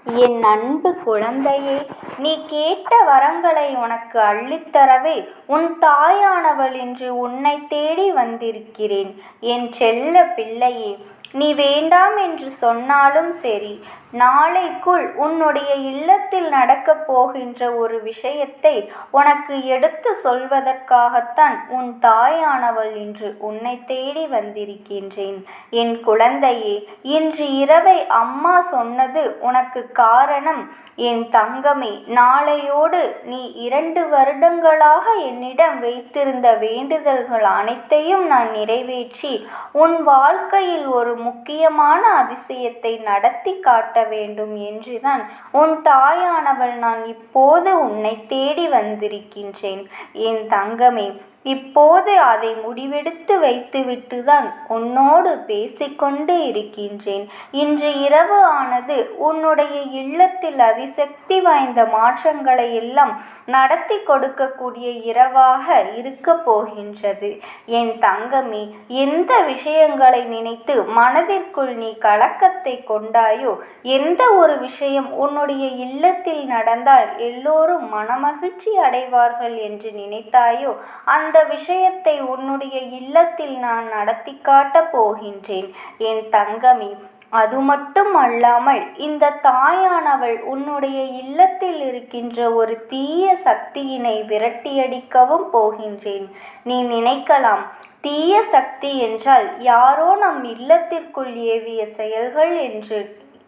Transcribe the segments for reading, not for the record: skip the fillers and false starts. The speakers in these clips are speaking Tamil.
என் அன்பு குழந்தையே, நீ கேட்ட வரங்களை உனக்கு அள்ளித்தரவே உன் தாயானவள் இன்று உன்னை தேடி வந்திருக்கிறேன். என் செல்ல பிள்ளையே, நீ வேண்டாம் என்று சொன்னாலும் சரி, நாளைக்குள் உன்னுடைய இல்லத்தில் நடக்கப் போகின்ற ஒரு விஷயத்தை உனக்கு எடுத்து சொல்வதற்காகத்தான் உன் தாயானவள் இன்று உன்னை தேடி வந்திருக்கின்றேன். என் குழந்தையே, இன்று இரவை அம்மா சொன்னது உனக்கு காரணம். என் தங்கமே, நாளையோடு நீ 2 வருடங்களாக என்னிடம் வைத்திருந்த வேண்டுதல்கள் அனைத்தையும் நான் நிறைவேற்றி உன் வாழ்க்கையில் ஒரு முக்கியமான அதிசயத்தை நடத்தி காட்ட வேண்டும் என்றுதான் உன் தாயானவள் நான் இப்போது உன்னை தேடி வந்திருக்கின்றேன். என் தங்கமே, இப்போது அதை முடிவெடுத்து வைத்துவிட்டுதான் உன்னோடு பேசிக்கொண்டு இருக்கின்றேன். இன்று இரவு ஆனது உன்னுடைய இல்லத்தில் அதிசக்தி வாய்ந்த மாற்றங்களை எல்லாம் நடத்தி கொடுக்கக்கூடிய இரவாக இருக்க போகின்றது. என் தங்கமே, எந்த விஷயங்களை நினைத்து மனதிற்குள் நீ கலக்கத்தை கொண்டாயோ, எந்த ஒரு விஷயம் உன்னுடைய இல்லத்தில் நடந்தால் எல்லோரும் மனமகிழ்ச்சி அடைவார்கள் என்று நினைத்தாயோ, அந்த விஷயத்தை உன்னுடைய இல்லத்தில் நான் நடத்தி காட்டப் போகின்றேன். என் தங்கமே, அது மட்டும் அல்லாமல் இந்த தாயானவள் உன்னுடைய இல்லத்தில் இருக்கின்ற ஒரு தீய சக்தியினை விரட்டியடிக்கவும் போகின்றேன். நீ நினைக்கலாம், தீய சக்தி என்றால் யாரோ நம் இல்லத்திற்குள் ஏவிய செயல்கள் என்று.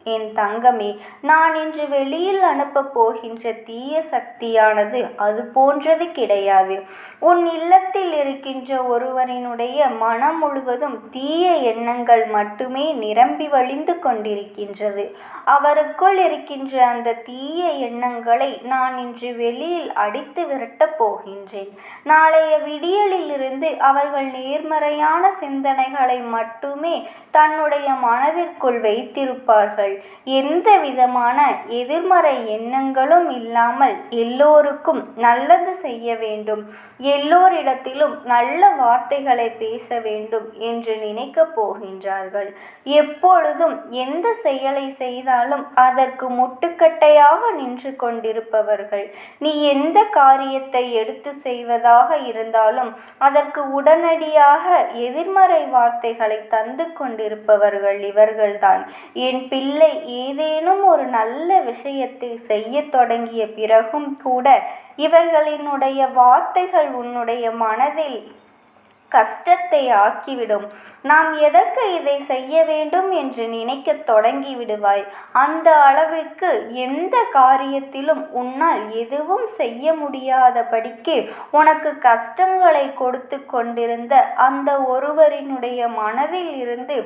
என் தங்கமே, நான் இன்று வெளியில் அனுப்பப் போகின்ற தீய சக்தியானது அது போன்றது கிடையாது. உன் இல்லத்தில் இருக்கின்ற ஒருவரினுடைய மனம் முழுவதும் தீய எண்ணங்கள் மட்டுமே நிரம்பி வழிந்து கொண்டிருக்கின்றது. அவருக்குள் இருக்கின்ற அந்த தீய எண்ணங்களை நான் இன்று வெளியில் அடித்து விரட்டப் போகின்றேன். நாளைய விடியலிலிருந்து அவர்கள் நேர்மறையான சிந்தனைகளை மட்டுமே தன்னுடைய மனதிற்குள் வைத்திருப்பார்கள். எந்த விதமான எதிர்மறை எண்ணங்களும் இல்லாமல் எல்லோருக்கும் நல்லது செய்ய வேண்டும், எல்லோரிடத்திலும் நல்ல வார்த்தைகளை பேச வேண்டும் என்று நினைக்கப் போகின்றார்கள். எப்பொழுதும் எந்த செயலை செய்தாலும் அதற்கு முட்டுக்கட்டையாக நின்று கொண்டிருப்பவர்கள். நீ எந்த காரியத்தை எடுத்து செய்வதாக இருந்தாலும் அதற்கு உடனடியாக எதிர்மறை வார்த்தைகளை தந்து கொண்டிருப்பவர்கள் இவர்கள்தான். என் பிள்ளை, ஏதேனும் ஒரு நல்ல விஷயத்தை செய்ய தொடங்கிய பிறகும் கூட இவர்களினுடைய வார்த்தைகள் உன்னுடைய மனதில் கஷ்டத்தை ஆக்கிவிடும். நாம் எதற்கு இதை செய்ய வேண்டும் என்று நினைக்க தொடங்கி விடுவாய். அந்த அளவிற்கு எந்த காரியத்திலும் உன்னால் எதுவும் செய்ய முடியாதபடிக்கு உனக்கு கஷ்டங்களை கொடுத்து கொண்டிருந்த அந்த ஒருவரினுடைய மனதில் இருந்து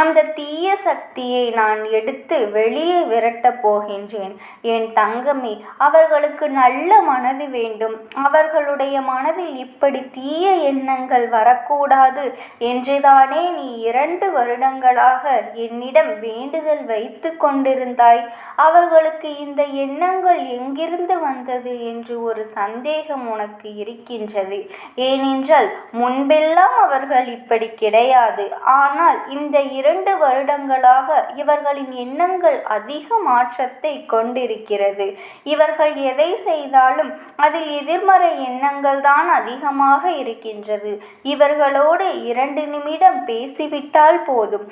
அந்த தீய சக்தியை நான் எடுத்து வெளியே விரட்டப் போகின்றேன். என் தங்கமே, அவர்களுக்கு நல்ல மனது வேண்டும். அவர்களுடைய மனதில் இப்படி தீய எண்ணங்கள் வரக்கூடாது என்றுதானே நீ 2 வருடங்களாக என்னிடம் வேண்டுதல் வைத்து கொண்டிருந்தாய். அவர்களுக்கு இந்த எண்ணங்கள் எங்கிருந்து வந்தது என்று ஒரு சந்தேகம் உனக்கு இருக்கின்றது. ஏனென்றால் முன்பெல்லாம் அவர்கள் இப்படி கிடையாது. ஆனால் இந்த 2 வருடங்களாக இவர்களின் எண்ணங்கள் அதிக மாற்றத்தை கொண்டிருக்கிறது. இவர்கள் எதை செய்தாலும் அதில் எதிர்மறை எண்ணங்கள் தான் அதிகமாக இருக்கின்றது. இவர்களோடு 2 நிமிடம் பேசிவிட்டால் போதும்,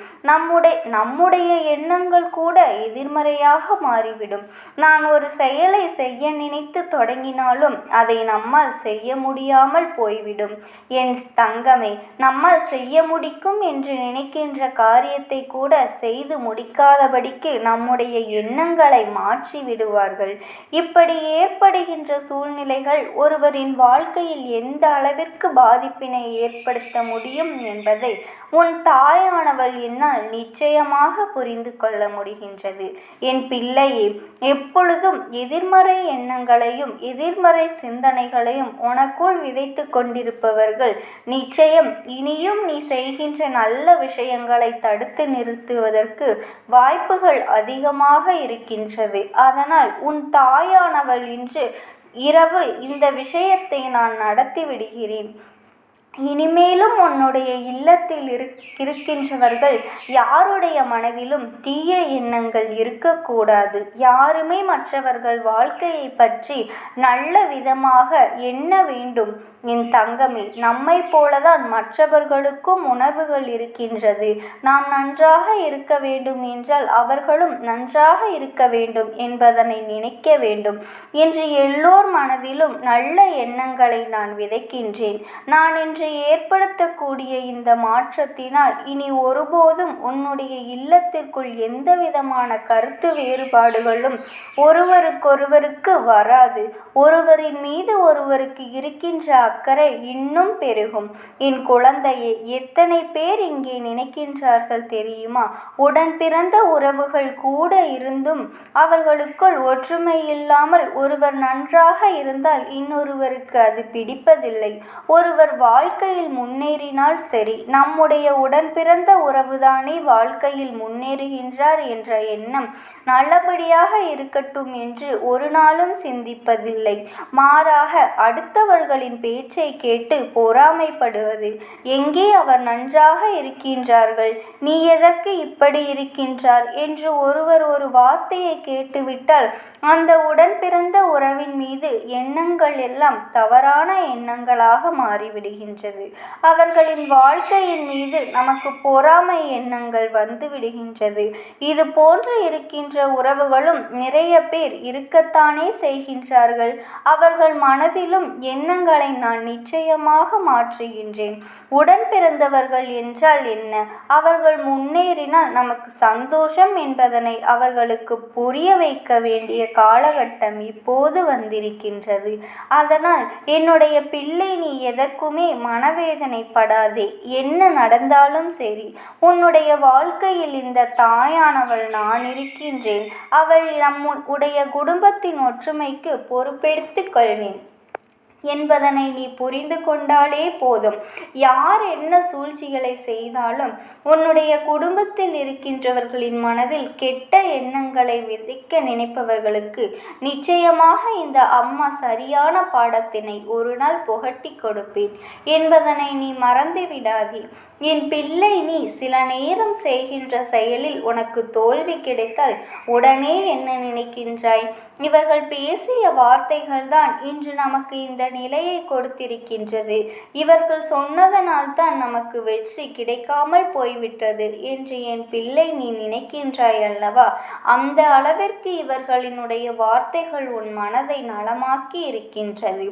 நம்முடைய எண்ணங்கள் கூட எதிர்மறையாக மாறிவிடும். நான் ஒரு செயலை செய்ய நினைத்து தொடங்கினாலும் அதை நம்மால் செய்ய முடியாமல் போய்விடும். என் தங்கமே, நம்மால் செய்ய முடிக்கும் என்று நினைக்கின்ற காரியத்தை கூட செய்து முடிக்காதபடிக்கு நம்முடைய எண்ணங்களை மாற்றி விடுவார்கள். இப்படி ஏற்படுகின்ற சூழ்நிலைகள் ஒருவரின் வாழ்க்கையில் எந்த அளவிற்கு பாதிப்பினை ஏற்படுத்த முடியும் என்பதை உன் தாயானவள் என்னால் நிச்சயமாக புரிந்து கொள்ள முடிகின்றது. என் பிள்ளையே, எப்பொழுதும் எதிர்மறை எண்ணங்களையும் எதிர்மறை சிந்தனைகளையும் உனக்குள் விதைத்து கொண்டிருப்பவர்கள் நிச்சயம் இனியும் நீ செய்கின்ற நல்ல விஷயங்களை தடுத்து நிறுத்துவதற்கு வாய்ப்புகள் அதிகமாக இருக்கின்றது. அதனால் உன் தாயானவள் இன்று இரவு இந்த விஷயத்தை நான் நடத்தி விடுகிறேன். இனிமேலும் உன்னுடைய இல்லத்தில் இருக்கின்றவர்கள் யாருடைய மனதிலும் தீய எண்ணங்கள் இருக்கக்கூடாது. யாருமே மற்றவர்கள் வாழ்க்கையை பற்றி நல்ல விதமாக எண்ண வேண்டும். என் தங்கமே, நம்மை போலதான் மற்றவர்களுக்கும் உணர்வுகள் இருக்கின்றது. நாம் நன்றாக இருக்க வேண்டும் என்றால் அவர்களும் நன்றாக இருக்க வேண்டும் என்பதனை நினைக்க வேண்டும். என்று எல்லோர் மனதிலும் நல்ல எண்ணங்களை நான் விதைக்கின்றேன். நான் இன்று ஏற்படுத்தக்கூடிய இந்த மாற்றத்தினால் இனி ஒருபோதும் உன்னுடைய இல்லத்திற்குள் எந்தவிதமான கருத்து வேறுபாடுகளும் ஒருவருக்கொருவருக்கு வராது. ஒருவரின் மீது ஒருவருக்கு இருக்கின்ற அக்கறை இன்னும் பெருகும். என் குழந்தையே, எத்தனை பேர் இங்கே நினைக்கின்றார்கள் தெரியுமா? உடன் பிறந்த உறவுகள் கூட இருந்தும் அவர்களுக்குள் ஒற்றுமை இல்லாமல் ஒருவர் நன்றாக இருந்தால் இன்னொருவருக்கு அது பிடிப்பதில்லை. ஒருவர் வாழ்க்கையில் முன்னேறினால் சரி, நம்முடைய உடன் பிறந்த உறவுதானே வாழ்க்கையில் முன்னேறுகின்றார் என்ற எண்ணம் நல்லபடியாக இருக்கட்டும் என்று ஒரு நாளும் சிந்திப்பதில்லை. மாறாக அடுத்தவர்களின் பேச்சை கேட்டு பொறாமைப்படுவது. எங்கே அவர் நன்றாக இருக்கின்றார்கள், நீ எதற்கு இப்படி இருக்கின்றார் என்று ஒருவர் ஒரு வார்த்தையை கேட்டுவிட்டால் அந்த உடன் பிறந்த உறவின் மீது எண்ணங்கள் எல்லாம் தவறான எண்ணங்களாக மாறிவிடுகின்றது. அவர்களின் வாழ்க்கையின் மீது நமக்கு பொறாமை எண்ணங்கள் வந்து விடுகின்றது. இது போன்று இருக்கின்ற உறவுகளும் நிறைய பேர் இருக்கத்தானே செய்கின்றார்கள். அவர்கள் மனதிலும் எண்ணங்களை நான் நிச்சயமாக மாற்றுகின்றேன். உடன் பிறந்தவர்கள் என்றால் என்ன? அவர்கள் முன்னேறினால் நமக்கு சந்தோஷம் என்பதனை அவர்களுக்கு புரிய வைக்க வேண்டிய காலகட்டம் இப்போது வந்திருக்கின்றது. அதனால் என்னுடைய பிள்ளை, நீ எதற்குமே மனவேதனைப்படாதே. என்ன நடந்தாலும் சரி, உன்னுடைய வாழ்க்கையில் இந்த தாயானவள் நான் இருக்கின்றேன். அவள் நம்முடைய குடும்பத்தின் ஒற்றுமைக்கு பொறுப்பெடுத்துக் கொள்வேன் என்பதனை நீ புரிந்து கொண்டாலே போதும். யார் என்ன சூழ்ச்சிகளை செய்தாலும் உன்னுடைய குடும்பத்தில் இருக்கின்றவர்களின் மனதில் கெட்ட எண்ணங்களை விதைக்க நினைப்பவர்களுக்கு நிச்சயமாக இந்த அம்மா சரியான பாடத்தினை ஒரு நாள் புகட்டி கொடுப்பேன் என்பதனை நீ மறந்து விடாதே. என் பிள்ளை, நீ சில நேரம் செய்கின்ற செயலில் உனக்கு தோல்வி கிடைத்தால் உடனே என்ன நினைக்கின்றாய்? இவர்கள் பேசிய வார்த்தைகள்தான் இன்று நமக்கு இந்த நிலையை கொடுத்திருக்கின்றது. இவர்கள் சொன்னதனால்தான் நமக்கு வெற்றி கிடைக்காமல் போய்விட்டது என்று என் பிள்ளை நீ நினைக்கின்றாய் அல்லவா? அந்த அளவிற்கு இவர்களினுடைய வார்த்தைகள் உன் மனதை நலமாக்கி இருக்கின்றது.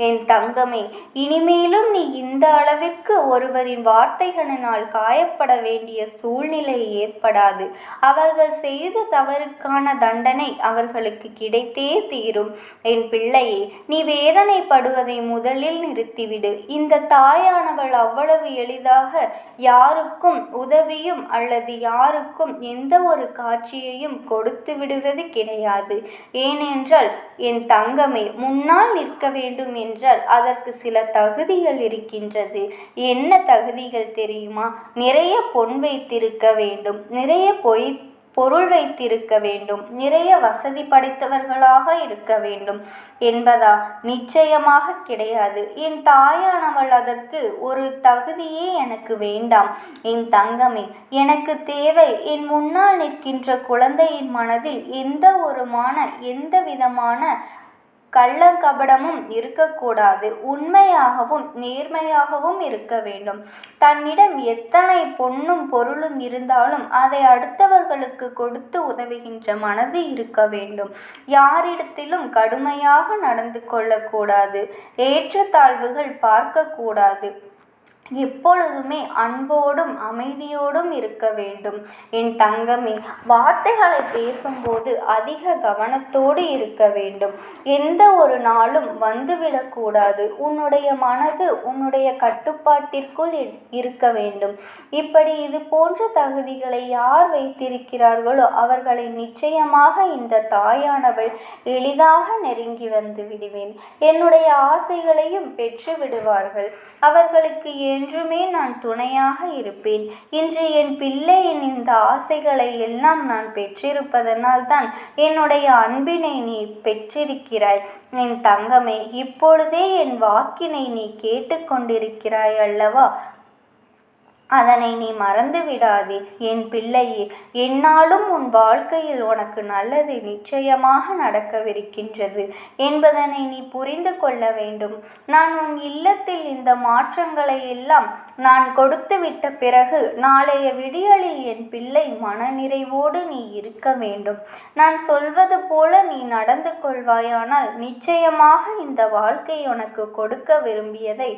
என் தங்கமே, இனிமேலும் நீ இந்த அளவிற்கு ஒருவரின் வார்த்தைகளினால் காயப்பட வேண்டிய சூழ்நிலை ஏற்படாது. அவர்கள் செய்த தவறுக்கான தண்டனை அவர்களுக்கு கிடைத்தே தீரும். என் பிள்ளையே, நீ வேதனைப்படுவதை முதலில் நிறுத்திவிடு. இந்த தாயானவள் அவ்வளவு எளிதாக யாருக்கும் உதவியும் அல்லது யாருக்கும் எந்த ஒரு காட்சியையும் கொடுத்து விடுவது கிடையாது. ஏனென்றால் என் தங்கமே, முன்னால் நிற்க வேண்டும் என்றால் அதற்கு சில தகுதிகள் இருக்கின்றது. என்ன தகுதிகள் தெரியுமா? நிறைய பொன் வைத்திருக்க வேண்டும், நிறைய பொருள் வைத்திருக்க வேண்டும், நிறைய வசதி படைத்தவர்களாக இருக்க வேண்டும் என்பதா? நிச்சயமாக கிடையாது. என் தாயானவள் அதற்கு ஒரு தகுதியே எனக்கு வேண்டாம். என் தங்கமே, எனக்கு தேவை என் முன்னால் நிற்கின்ற குழந்தையின் மனதில் எந்த விதமான கள்ளங்கபடமும் இருக்கக்கூடாது. உண்மையாகவும் நேர்மையாகவும் இருக்க வேண்டும். தன்னிடம் எத்தனை பொன்னும் பொருளும் இருந்தாலும் அதை அடுத்தவர்களுக்கு கொடுத்து உதவுகின்ற மனது இருக்க வேண்டும். யாரிடத்திலும் கடுமையாக நடந்து கொள்ளக்கூடாது. ஏற்றத்தாழ்வுகள் பார்க்கக்கூடாது. எப்பொழுதுமே அன்போடும் அமைதியோடும் இருக்க வேண்டும். என் தங்கமே, வார்த்தைகளை பேசும்போது அதிக கவனத்தோடு இருக்க வேண்டும். எந்த ஒரு நாளும் வந்துவிடக்கூடாது. உன்னுடைய மனது உன்னுடைய கட்டுப்பாட்டிற்குள் இருக்க வேண்டும். இப்படி இது போன்ற தகுதிகளை யார் வைத்திருக்கிறார்களோ அவர்களை நிச்சயமாக இந்த தாயானவள் எளிதாக நெருங்கி வந்து விடுவேன். என்னுடைய ஆசைகளையும் பெற்று விடுவார்கள். அவர்களுக்கு என்றுமே நான் துணையாக இருப்பேன். இன்று என் பிள்ளையின் இந்த ஆசைகளை எல்லாம் நான் பெற்றிருப்பதனால் தான் என்னுடைய அன்பினை நீ பெற்றிருக்கிறாய். என் தங்கமே, இப்பொழுதே என் வாக்கினை நீ கேட்டுக்கொண்டிருக்கிறாய் அல்லவா? அதனை நீ மறந்து விடாதே என் பிள்ளையே. என்னாலும் உன் வாழ்க்கையில் உனக்கு நல்லது நிச்சயமாக நடக்கவிருக்கின்றது என்பதனை நீ புரிந்து கொள்ள வேண்டும். நான் உன் இல்லத்தில் இந்த மாற்றங்களை எல்லாம் நான் கொடுத்து விட்ட பிறகு நாளைய விடியலில் என் பிள்ளை மனநிறைவோடு நீ இருக்க வேண்டும். நான் சொல்வது போல நீ நடந்து கொள்வாயானால் நிச்சயமாக இந்த வாழ்க்கை உனக்கு கொடுக்க விரும்பியதை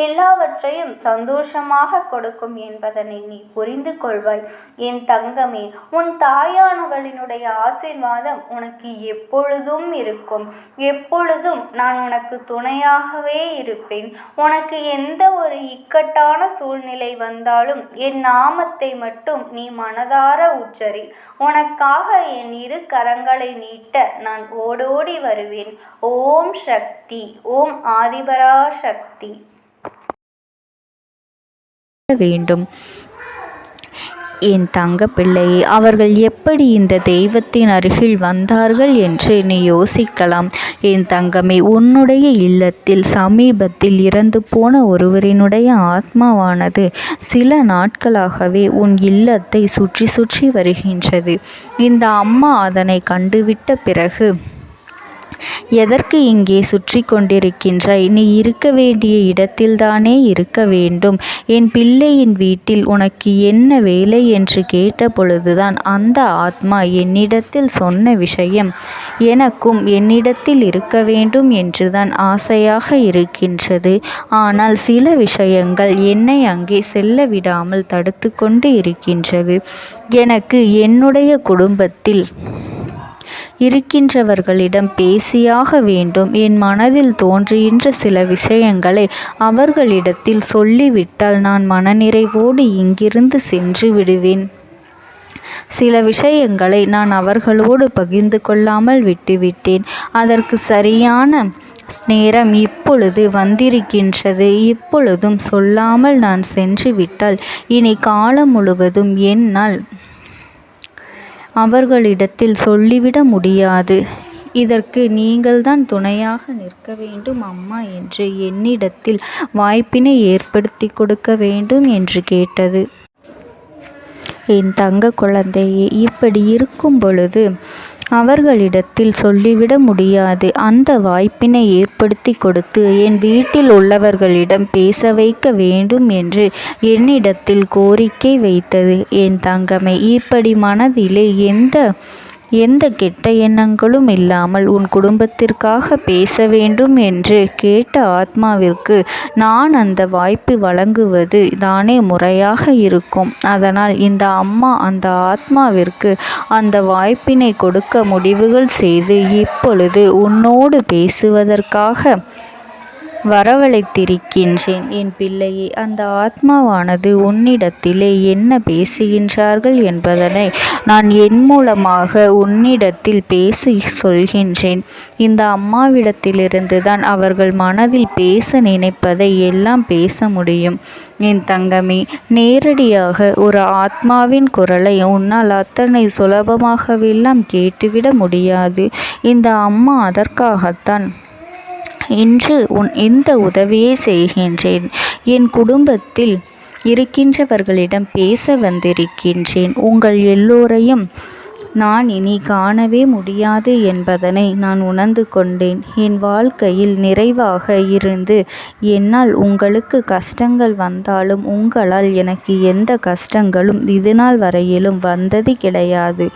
எல்லாவற்றையும் சந்தோஷமாக கொடுக்கும் என்பதனை நீ புரிந்து கொள்வாய். என் தங்கமே, உன் தாயானவளினுடைய ஆசீர்வாதம் உனக்கு எப்பொழுதும் இருக்கும். எப்பொழுதும் நான் உனக்கு துணையாகவே இருப்பேன். உனக்கு எந்த ஒரு இக்கட்டான சூழ்நிலை வந்தாலும் என் நாமத்தை மட்டும் நீ மனதார உச்சரி. உனக்காக என் இரு கரங்களை நீட்ட நான் ஓடோடி வருவேன். ஓம் சக்தி. ஓம் ஆதிபரா சக்தி. வேண்டும். என் தங்க பிள்ளையே, அவர்கள் எப்படி இந்த தெய்வத்தின் அருகில் வந்தார்கள் என்று நீ யோசிக்கலாம். என் தங்கமே, உன்னுடைய இல்லத்தில் சமீபத்தில் இறந்து போன ஒருவரினுடைய ஆத்மாவானது சில நாட்களாகவே உன் இல்லத்தை சுற்றி சுற்றி வருகின்றது. இந்த அம்மா அதனை கண்டுவிட்ட பிறகு, எதற்கு இங்கே சுற்றி கொண்டிருக்கின்றாய்? நீ இருக்க வேண்டிய இடத்தில்தானே இருக்க வேண்டும். என் பிள்ளையின் வீட்டில் உனக்கு என்ன வேலை என்று கேட்ட பொழுதுதான் அந்த ஆத்மா என்னிடத்தில் சொன்ன விஷயம், எனக்கும் என்னிடத்தில் இருக்க வேண்டும் என்றுதான் ஆசையாக இருக்கின்றது. ஆனால் சில விஷயங்கள் என்னை அங்கே செல்ல விடாமல் தடுத்து கொண்டு இருக்கின்றது. எனக்கு என்னுடைய குடும்பத்தில் இருக்கின்றவர்களிடம் பேசியாக வேண்டும். என் மனதில் தோன்றுகின்ற சில விஷயங்களை அவர்களிடத்தில் சொல்லிவிட்டால் நான் மனநிறைவோடு இங்கிருந்து சென்று விடுவேன். சில விஷயங்களை நான் அவர்களோடு பகிர்ந்து கொள்ளாமல் விட்டுவிட்டேன். அதற்கு சரியான நேரம் இப்பொழுது வந்திருக்கின்றது. இப்பொழுதும் சொல்லாமல் நான் சென்று விட்டால் இனி காலம் முழுவதும் என்னால் அவர்களிடத்தில் சொல்லிவிட முடியாது. இதற்கு நீங்கள்தான் துணையாக நிற்க வேண்டும் அம்மா என்று என்னிடத்தில் வாய்ப்பினை ஏற்படுத்தி கொடுக்க வேண்டும் என்று கேட்டது. என் தங்க குழந்தையே, இப்படி இருக்கும் பொழுது அவர்களிடத்தில் சொல்லிவிட முடியாது. அந்த வாய்ப்பினை ஏற்படுத்தி கொடுத்து என் வீட்டில் உள்ளவர்களிடம் பேச வைக்க வேண்டும் என்று என்னிடத்தில் கோரிக்கை வைத்தது. என் தங்கமே, இப்படி மனதிலே எந்த கெட்ட எண்ணங்களும் இல்லாமல் உன் குடும்பத்திற்காக பேச வேண்டும் என்று கேட்ட ஆத்மாவிற்கு நான் அந்த வாய்ப்பு வழங்குவது தானே முறையாக இருக்கும். அதனால் இந்த அம்மா அந்த ஆத்மாவிற்கு அந்த வாய்ப்பினை கொடுக்க முடிவுகள் செய்து இப்பொழுது உன்னோடு பேசுவதற்காக வரவழைத்திருக்கின்றேன். என் பிள்ளையே, அந்த ஆத்மாவானது உன்னிடத்திலே என்ன பேசுகின்றார்கள் என்பதனை நான் என் மூலமாக உன்னிடத்தில் பேசி சொல்கின்றேன். இந்த அம்மாவிடத்திலிருந்து தான் அவர்கள் மனதில் பேச நினைப்பதை எல்லாம் பேச முடியும். என் தங்கமே, நேரடியாக ஒரு ஆத்மாவின் குரலை உன்னால் அத்தனை சுலபமாகவெல்லாம் கேட்டுவிட முடியாது. இந்த அம்மா அதற்காகத்தான் இன்று இந்த உதவியை செய்கின்றேன். என் குடும்பத்தில் இருக்கின்றவர்களிடம் பேச வந்திருக்கின்றேன். உங்கள் எல்லோரையும் நான் இனி காணவே முடியாது என்பதனை நான் உணர்ந்து கொண்டேன். என் வாழ்க்கையில் நிறைவாக இருந்து என்னால் உங்களுக்கு கஷ்டங்கள் வந்தாலும் உங்களால் எனக்கு எந்த கஷ்டங்களும் இதுநாள் வரையிலும் வந்தது கிடையாது.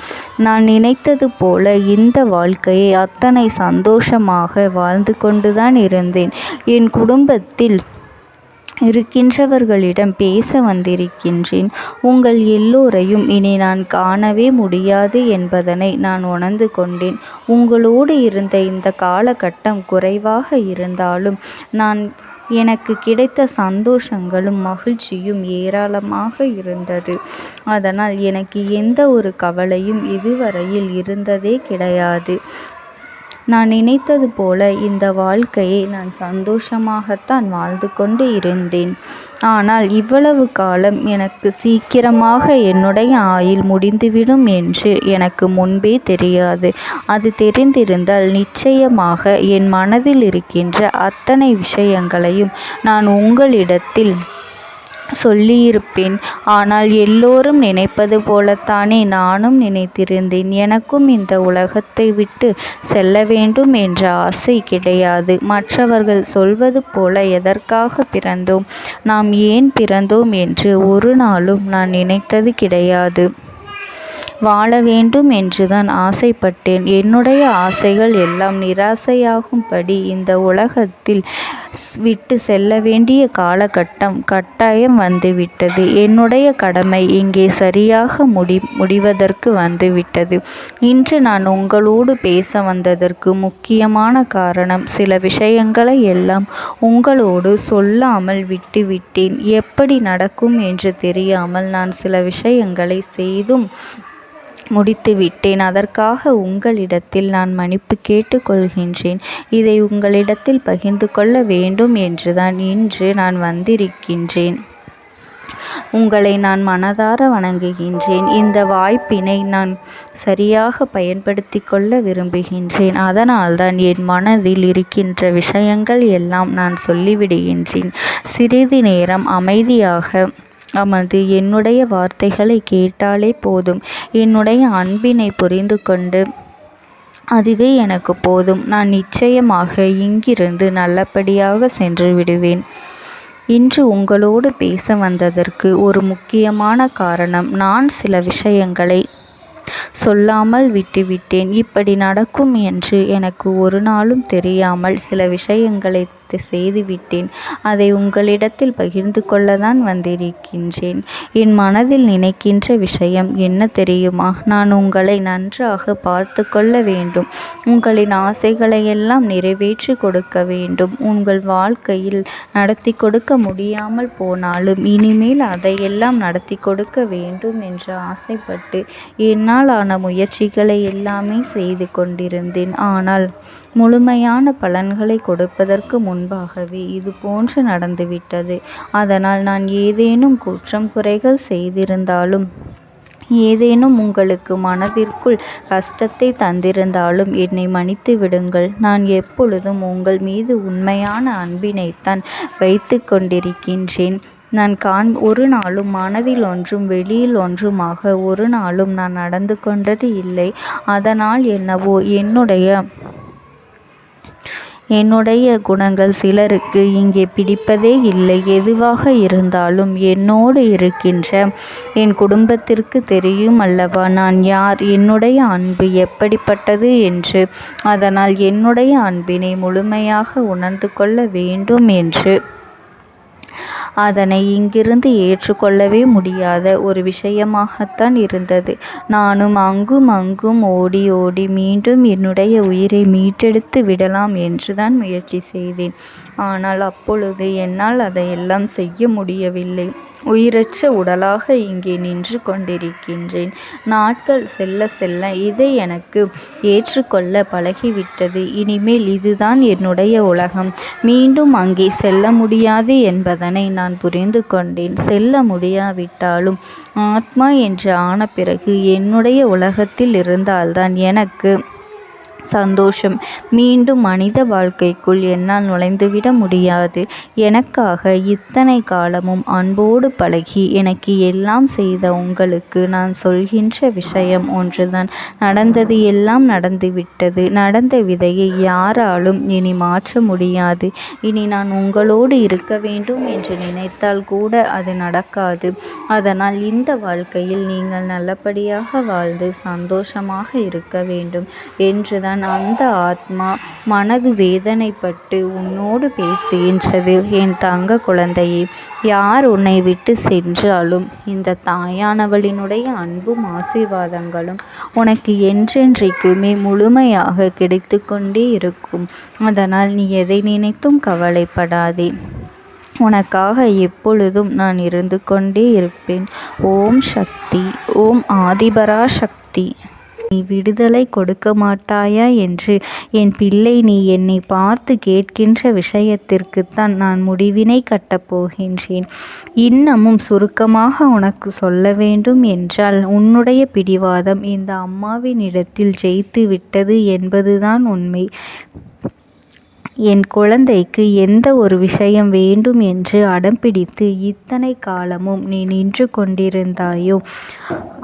நான் நினைத்தது போல இந்த வாழ்க்கையை அத்தனை சந்தோஷமாக வாழ்ந்து கொண்டுதான் இருந்தேன். என் குடும்பத்தில் இருக்கின்றவர்களிடம் பேச வந்திருக்கின்றேன். உங்கள் எல்லோரையும் இனி நான் காணவே முடியாது என்பதனை நான் உணர்ந்து கொண்டேன். உங்களோடு இருந்த இந்த காலகட்டம் குறைவாக இருந்தாலும் எனக்கு கிடைத்த சந்தோஷங்களும் மகிழ்ச்சியும் ஏராளமாக இருந்தது. அதனால் எனக்கு எந்த ஒரு கவலையும் இதுவரையில் இருந்ததே கிடையாது. நான் நினைத்தது போல இந்த வாழ்க்கையை நான் சந்தோஷமாகத்தான் வாழ்ந்து கொண்டு இருந்தேன். ஆனால் இவ்வளவு காலம் எனக்கு சீக்கிரமாக என்னுடைய ஆயுள் முடிந்துவிடும் என்று எனக்கு முன்பே தெரியாது. அது தெரிந்திருந்தால் நிச்சயமாக என் மனதில் இருக்கின்ற அத்தனை விஷயங்களையும் நான் உங்களிடத்தில் சொல்லியிருப்பேன். ஆனால் எல்லோரும் நினைப்பது போலத்தானே நானும் நினைத்திருந்தேன். எனக்கும் இந்த உலகத்தை விட்டு செல்ல வேண்டும் என்ற ஆசை கிடையாது. மற்றவர்கள் சொல்வது போல எதற்காக பிறந்தோம், நாம் ஏன் பிறந்தோம் என்று ஒரு நாளும் நான் நினைத்தது கிடையாது. வாழ வேண்டும் என்றுதான் ஆசைப்பட்டேன். என்னுடைய ஆசைகள் எல்லாம் நிராசையாகும்படி இந்த உலகத்தில் விட்டு செல்ல வேண்டிய காலகட்டம் கட்டாயம் வந்துவிட்டது. என்னுடைய கடமை இங்கே சரியாக முடிவதற்கு வந்துவிட்டது. இன்று நான் உங்களோடு பேச வந்ததற்கு முக்கியமான காரணம், சில விஷயங்களை எல்லாம் உங்களோடு சொல்லாமல் விட்டுவிட்டேன். எப்படி நடக்கும் என்று தெரியாமல் நான் சில விஷயங்களை செய்தும் முடித்துவிட்டேன். அதற்காக உங்களிடத்தில் நான் மன்னிப்பு கேட்டுக்கொள்கின்றேன். இதை உங்களிடத்தில் பகிர்ந்து கொள்ள வேண்டும் என்றுதான் இன்று நான் வந்திருக்கின்றேன். உங்களை நான் மனதார வணங்குகின்றேன். இந்த வாய்ப்பினை நான் சரியாக பயன்படுத்தி கொள்ள விரும்புகின்றேன். அதனால்தான் என் மனதில் இருக்கின்ற விஷயங்கள் எல்லாம் நான் சொல்லிவிடுகின்றேன். சிறிது நேரம் அமைதியாக அமர்ந்து என்னுடைய வார்த்தைகளை கேட்டாலே போதும். என்னுடைய அன்பினை புரிந்து கொண்டு அதுவே எனக்கு போதும். நான் நிச்சயமாக இங்கிருந்து நல்லபடியாக சென்று விடுவேன். இன்று உங்களோடு பேச வந்ததற்கு ஒரு முக்கியமான காரணம், நான் சில விஷயங்களை சொல்லாமல் விட்டுவிட்டேன். இப்படி நடக்கும் என்று எனக்கு ஒரு நாளும் தெரியாமல் சில விஷயங்களை செய்துவிட்டேன். அதை உங்களிடத்தில் பகிர்ந்து கொள்ளத்தான் வந்திருக்கின்றேன். என் மனதில் நினைக்கின்ற விஷயம் என்ன தெரியுமா? நான் உங்களை நன்றாக பார்த்து கொள்ள வேண்டும். உங்களின் ஆசைகளை எல்லாம் நிறைவேற்றி கொடுக்க வேண்டும். உங்கள் வாழ்க்கையில் நடத்தி கொடுக்க முடியாமல் போனாலும் இனிமேல் அதையெல்லாம் நடத்தி கொடுக்க வேண்டும் என்று ஆசைப்பட்டு என்னால் ஆன முயற்சிகளை எல்லாமே செய்து கொண்டிருந்தேன். ஆனால் முழுமையான பலன்களை கொடுப்பதற்கு முன்பாகவே இது போன்று நடந்துவிட்டது. அதனால் நான் ஏதேனும் குற்றம் குறைகள் செய்திருந்தாலும், ஏதேனும் உங்களுக்கு மனதிற்குள் கஷ்டத்தை தந்திருந்தாலும் என்னை மன்னித்து விடுங்கள். நான் எப்பொழுதும் உங்கள் மீது உண்மையான அன்பினைத்தான் வைத்து கொண்டிருக்கின்றேன். நான் ஒரு நாளும் மனதில் ஒன்றும் வெளியில் ஒன்றுமாக ஒரு நாளும் நான் நடந்து கொண்டது இல்லை. அதனால் என்னவோ என்னுடைய குணங்கள் சிலருக்கு இங்கே பிடிப்பதே இல்லை. எதுவாக இருந்தாலும் என்னோடு இருக்கின்ற என் குடும்பத்திற்கு தெரியும் அல்லவா நான் யார், என்னுடைய அன்பு எப்படிப்பட்டது என்று. அதனால் என்னுடைய அன்பினை முழுமையாக உணர்ந்து கொள்ள வேண்டும் என்று அதனை இங்கிருந்து ஏற்றுக்கொள்ளவே முடியாத ஒரு விஷயமாகத்தான் இருந்தது. நானும் அங்கும் அங்கும் ஓடி ஓடி மீண்டும் என்னுடைய உயிரை மீட்டெடுத்து விடலாம் என்றுதான் முயற்சி செய்தேன். ஆனால் அப்பொழுது என்னால் அதையெல்லாம் செய்ய முடியவில்லை. உயிரற்ற உடலாக இங்கே நின்று கொண்டிருக்கின்றேன். நாட்கள் செல்ல செல்ல இதை எனக்கு ஏற்றுக்கொள்ள பழகிவிட்டது. இனிமேல் இதுதான் என்னுடைய உலகம். மீண்டும் அங்கே செல்ல முடியாது என்பதனை நான் புரிந்து கொண்டேன். செல்ல முடியாவிட்டாலும் ஆத்மா என்று ஆன பிறகு என்னுடைய உலகத்தில் இருந்தால்தான் எனக்கு சந்தோஷம். மீண்டும் மனித வாழ்க்கைக்குள் என்னால் நுழைந்துவிட முடியாது. எனக்காக இத்தனை காலமும் அன்போடு பழகி எனக்கு எல்லாம் செய்த உங்களுக்கு நான் சொல்கின்ற விஷயம் ஒன்றுதான். நடந்தது எல்லாம் நடந்துவிட்டது. நடந்த விதையை யாராலும் இனி மாற்ற முடியாது. இனி நான் உங்களோடு இருக்க வேண்டும் என்று நினைத்தால் கூட அது நடக்காது. அதனால் இந்த வாழ்க்கையில் நீங்கள் நல்லபடியாக வாழ்ந்து சந்தோஷமாக இருக்க வேண்டும் என்றுதான் அந்த ஆத்மா மனது வேதனைப்பட்டு உன்னோடு பேசுகின்றது. என் தங்க குழந்தையே, யார் உன்னை விட்டு சென்றாலும் இந்த தாயானவளினுடைய அன்பும் ஆசீர்வாதங்களும் உனக்கு என்றென்றைக்குமே முழுமையாக கிடைத்து கொண்டே இருக்கும். அதனால் நீ எதை நினைத்தும் கவலைப்படாதே. உனக்காக எப்பொழுதும் நான் இருந்து கொண்டே இருப்பேன். ஓம் சக்தி. ஓம் ஆதிபரா சக்தி. நீ விடுதலை கொடுக்க மாட்டாயா என்று என் பிள்ளை, நீ என்னை பார்த்து கேட்கின்ற விஷயத்திற்குத்தான் நான் முடிவினை கட்டப் போகின்றேன். இன்னமும் சுருக்கமாக உனக்கு சொல்ல வேண்டும் என்றால், உன்னுடைய பிடிவாதம் இந்த அம்மாவினிடத்தில் ஜெயித்து விட்டது என்பதுதான் உண்மை. என் குழந்தைக்கு எந்த ஒரு விஷயம் வேண்டும் என்று அடம்பிடித்து இத்தனை காலமும் நீ நின்று கொண்டிருந்தாயோ,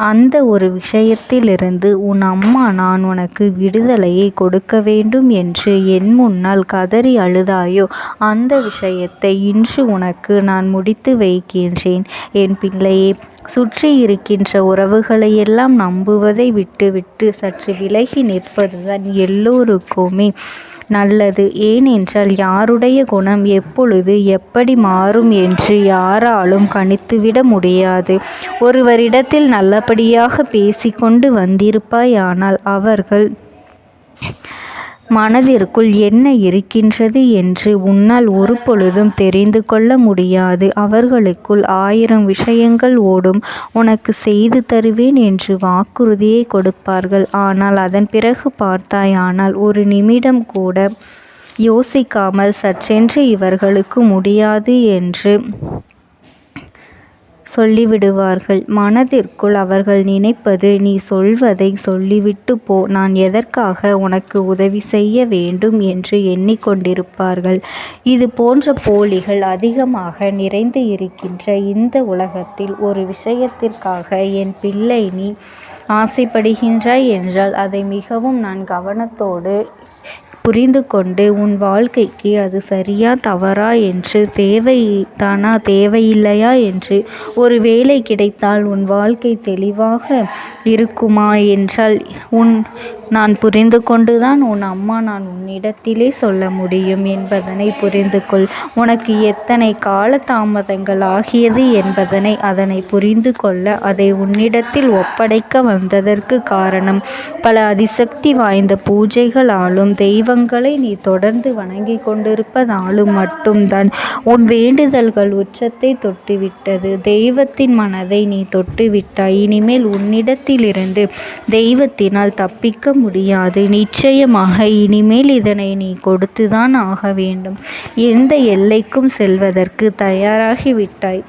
அந்த ஒரு விஷயத்திலிருந்து உன் அம்மா நான் உனக்கு விடுதலையை கொடுக்க வேண்டும் என்று என் முன்னால் கதறி அழுதாயோ, அந்த விஷயத்தை இன்று உனக்கு நான் முடித்து வைக்கின்றேன். என் பிள்ளையே, சுற்றி இருக்கின்ற உறவுகளையெல்லாம் நம்புவதை விட்டுவிட்டு சற்று விலகி நிற்பதுதான் எல்லோருக்குமே நல்லது. ஏனென்றால் யாருடைய குணம் எப்பொழுது எப்படி மாறும் என்று யாராலும் கணித்துவிட முடியாது. ஒருவரிடத்தில் நல்லபடியாக பேசிக்கொண்டு வந்திருப்பாயானால் அவர்கள் மனதிற்குள் என்ன இருக்கின்றது என்று உன்னால் ஒரு பொழுதும் தெரிந்து கொள்ள முடியாது. அவர்களுக்குள் 1000 விஷயங்கள் ஓடும். உனக்கு செய்து தருவேன் என்று வாக்குறுதியை கொடுப்பார்கள். ஆனால் அதன் பிறகு பார்த்தாயானால் ஒரு நிமிடம் கூட யோசிக்காமல் சற்றென்று இவர்களுக்கு முடியாது என்று சொல்லிவிடுவார்கள். மனதிற்குள் அவர்கள் நினைப்பது, நீ சொல்வதை சொல்லிவிட்டு போ, நான் எதற்காக உனக்கு உதவி செய்ய வேண்டும் என்று எண்ணிக்கொண்டிருப்பார்கள். இது போன்ற போலிகள் அதிகமாக நிறைந்து இருக்கின்ற இந்த உலகத்தில் ஒரு விஷயத்திற்காக என் பிள்ளை நீ ஆசைப்படுகின்றாய் என்றால் அதை மிகவும் நான் கவனத்தோடு புரிந்து கொண்டு உன் வாழ்க்கைக்கு அது சரியா தவறா என்று, தேவைதானா தேவையில்லையா என்று, ஒரு வேலை கிடைத்தால் உன் வாழ்க்கை தெளிவாக இருக்குமா என்றால் நான் புரிந்து கொண்டுதான் உன் அம்மா நான் உன்னிடத்திலே சொல்ல முடியும் என்பதனை புரிந்து கொள். உனக்கு எத்தனை கால தாமதங்கள் ஆகியது என்பதனை அதனை புரிந்து கொள்ள அதை உன்னிடத்தில் ஒப்படைக்க வந்ததற்கு காரணம், பல அதிசக்தி வாய்ந்த பூஜைகளாலும் தெய்வங்களை நீ தொடர்ந்து வணங்கி கொண்டிருப்பதாலும் மட்டும்தான் உன் வேண்டுதல்கள் உச்சத்தை தொட்டுவிட்டது. தெய்வத்தின் மனதை நீ தொட்டுவிட்டாய். இனிமேல் உன்னிடத்திலிருந்து தெய்வத்தினால் தப்பிக்க முடியாது. நிச்சயமாக இனிமேல் இதனை நீ கொடுத்துதான் ஆக வேண்டும். எந்த எல்லைக்கும் செல்வதற்கு தயாராகிவிட்டாய்.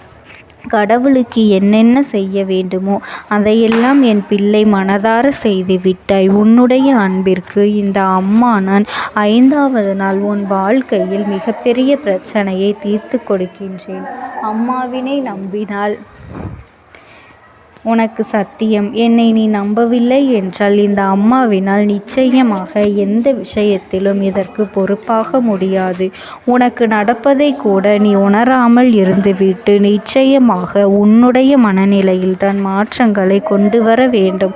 கடவுளுக்கு என்னென்ன செய்ய வேண்டுமோ அதையெல்லாம் என் பிள்ளை மனதார செய்து விட்டாய். உன்னுடைய அன்பிற்கு இந்த அம்மா நான் 5வது நாள் உன் வாழ்க்கையில் மிகப்பெரிய பிரச்சனையை தீர்த்து கொடுக்கின்றேன். அம்மாவினை நம்பினால் உனக்கு சத்தியம். என்னை நீ நம்பவில்லை என்றால் இந்த அம்மாவினால் நிச்சயமாக எந்த விஷயத்திலும் இதற்கு பொறுப்பாக முடியாது. உனக்கு நடப்பதை கூட நீ உணராமல் இருந்துவிட்டு நிச்சயமாக உன்னுடைய மனநிலையில் தான் மாற்றங்களை கொண்டு வர வேண்டும்.